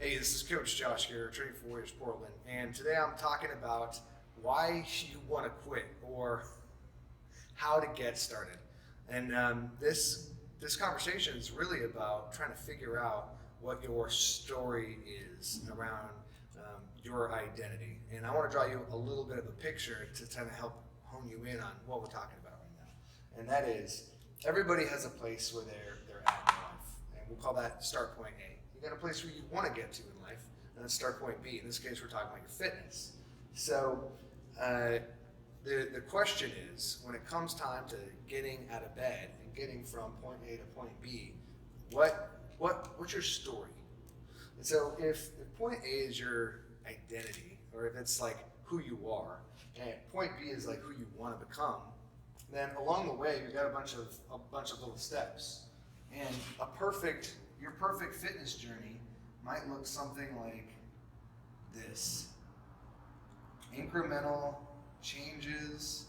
Hey, this is Coach Josh here, training for Warriors Portland, and today I'm talking about why you want to quit or how to get started. And this conversation is really about trying to figure out what your story is around your identity. And I want to draw you a little bit of a picture to kind of help hone you in on what we're talking about right now. And that is, everybody has a place where they're at in life, and we'll call that start point A. You got a place where you want to get to in life, and then start point B. In this case, we're talking about your fitness. So the question is, when it comes time to getting out of bed and getting from point A to point B, what's your story? And so if point A is your identity, or if it's like who you are, and point B is like who you want to become, then along the way you've got a bunch of little steps, and your perfect fitness journey might look something like this. Incremental changes,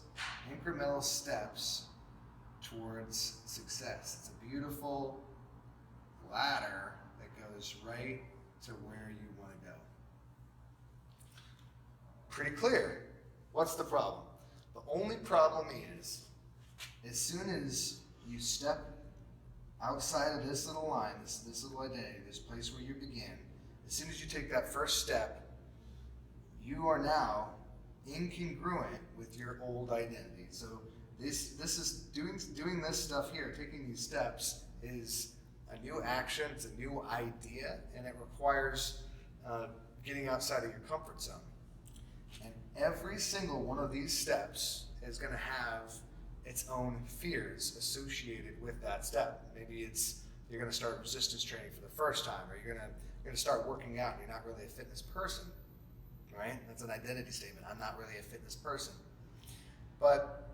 incremental steps towards success. It's a beautiful ladder that goes right to where you want to go. Pretty clear. What's the problem? The only problem is, as soon as you step outside of this little line, this little identity, this place where you begin, as soon as you take that first step, you are now incongruent with your old identity. So this is doing this stuff here, taking these steps is a new action, it's a new idea, and it requires getting outside of your comfort zone. And every single one of these steps is going to have its own fears associated with that step. Maybe it's you're going to start resistance training for the first time, or you're going to start working out and you're not really a fitness person, right? That's an identity statement. I'm not really a fitness person. But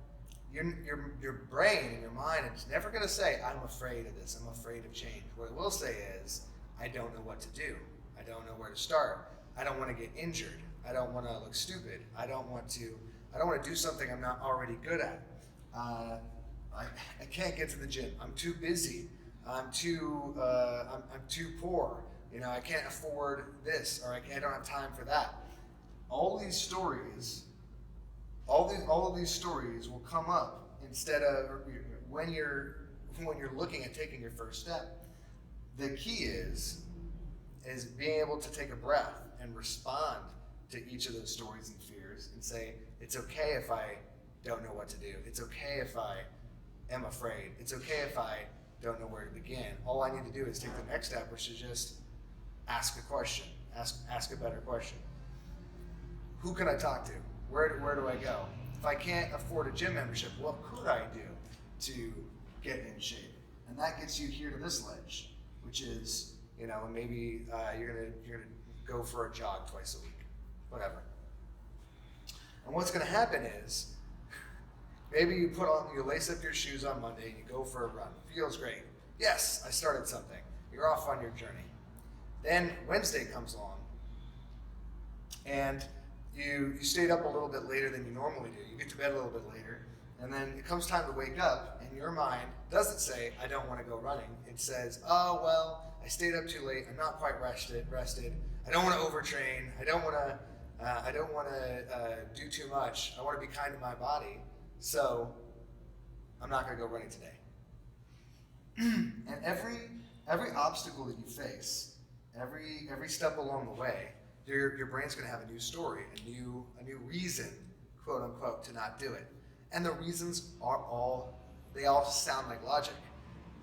your brain and your mind is never going to say, I'm afraid of this, I'm afraid of change. What it will say is, I don't know what to do. I don't know where to start. I don't want to get injured. I don't want to look stupid. I don't want to do something I'm not already good at. I can't get to the gym. I'm too busy. I'm too poor. I can't afford this, or I don't have time for that. All of these stories will come up instead of when you're looking at taking your first step. The key is being able to take a breath and respond to each of those stories and fears and say, it's okay if I don't know what to do. It's okay if I am afraid. It's okay if I don't know where to begin. All I need to do is take the next step, which is just ask a question, ask a better question. Who can I talk to? Where do I go? If I can't afford a gym membership, what could I do to get in shape? And that gets you here to this ledge, which is, maybe you're gonna go for a jog twice a week, whatever. And what's gonna happen is, maybe you lace up your shoes on Monday and you go for a run. Feels great. Yes, I started something. You're off on your journey. Then Wednesday comes along, and you stayed up a little bit later than you normally do. You get to bed a little bit later, and then it comes time to wake up, and your mind doesn't say, I don't want to go running. It says, oh, well, I stayed up too late. I'm not quite rested. I don't want to overtrain. I don't want to do too much. I want to be kind to my body. So I'm not going to go running today. And every obstacle that you face, every step along the way, your brain's going to have a new story, a new reason, quote unquote, to not do it. And the reasons they all sound like logic.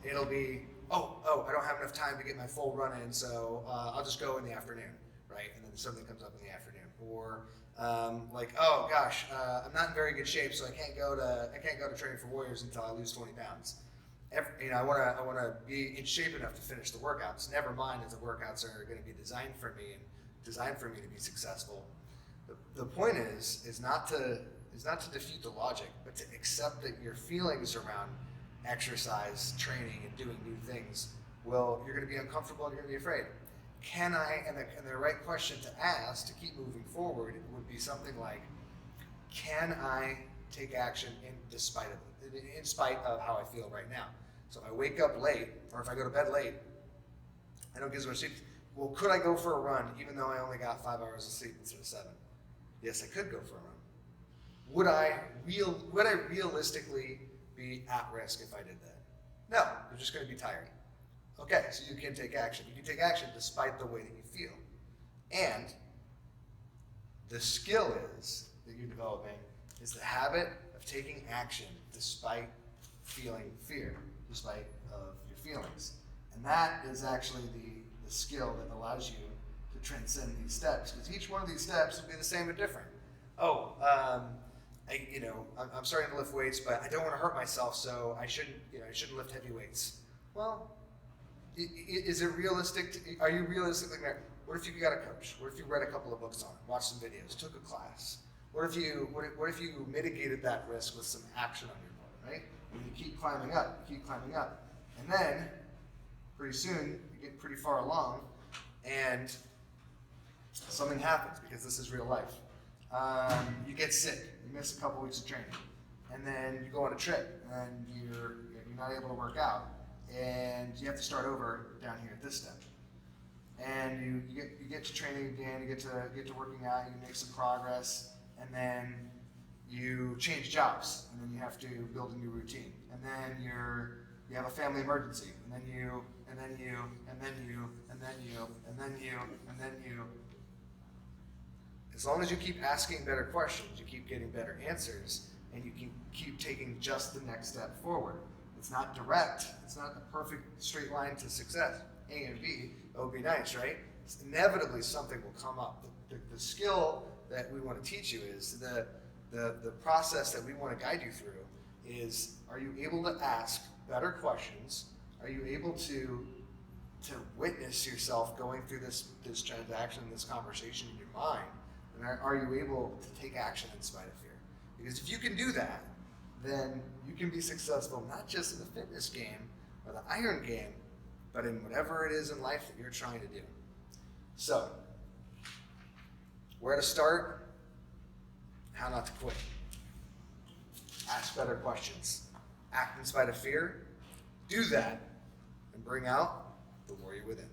It'll be, oh, I don't have enough time to get my full run in, so I'll just go in the afternoon, right? And then something comes up in the afternoon. Or oh gosh, I'm not in very good shape, so I can't go to training for Warriors until I lose 20 pounds. I want to be in shape enough to finish the workouts. Never mind if the workouts are going to be designed for me to be successful. The point is not to defeat the logic, but to accept that your feelings around exercise, training, and doing new things, you're going to be uncomfortable and you're going to be afraid. And the right question to ask to keep moving forward would be something like, can I take action in spite of how I feel right now? So if I wake up late, or if I go to bed late, I don't get as much sleep, well, could I go for a run even though I only got 5 hours of sleep instead of 7? Yes, I could go for a run. Would I realistically be at risk if I did that? No, you're just going to be tired. Okay, so you can take action. You can take action despite the way that you feel. And the skill that you're developing is the habit of taking action despite feeling fear, despite of your feelings. And that is actually the skill that allows you to transcend these steps, because each one of these steps will be the same but different. I'm starting to lift weights, but I don't want to hurt myself, so I shouldn't lift heavy weights. Well, is it realistic? Are you realistically married? What if you got a coach? What if you read a couple of books on it, watched some videos, took a class? What if you mitigated that risk with some action on your part, right? And you keep climbing up, and then pretty soon you get pretty far along, and something happens, because this is real life. You get sick, you miss a couple weeks of training, and then you go on a trip, and you're not able to work out, and you have to start over down here at this step. And you get to training again, you get to working out, you make some progress, and then you change jobs, and then you have to build a new routine, and then you have a family emergency, and then you. As long as you keep asking better questions, you keep getting better answers, and you can keep taking just the next step forward. It's not direct. It's not a perfect straight line to success. A and B, that would be nice, right? Inevitably, something will come up. The skill that we want to teach you is the process that we want to guide you through is, are you able to ask better questions? Are you able to witness yourself going through this transaction, this conversation in your mind? And are you able to take action in spite of fear? Because if you can do that, then you can be successful not just in the fitness game or the iron game, but in whatever it is in life that you're trying to do. So, where to start? How not to quit. Ask better questions. Act in spite of fear. Do that and bring out the warrior within.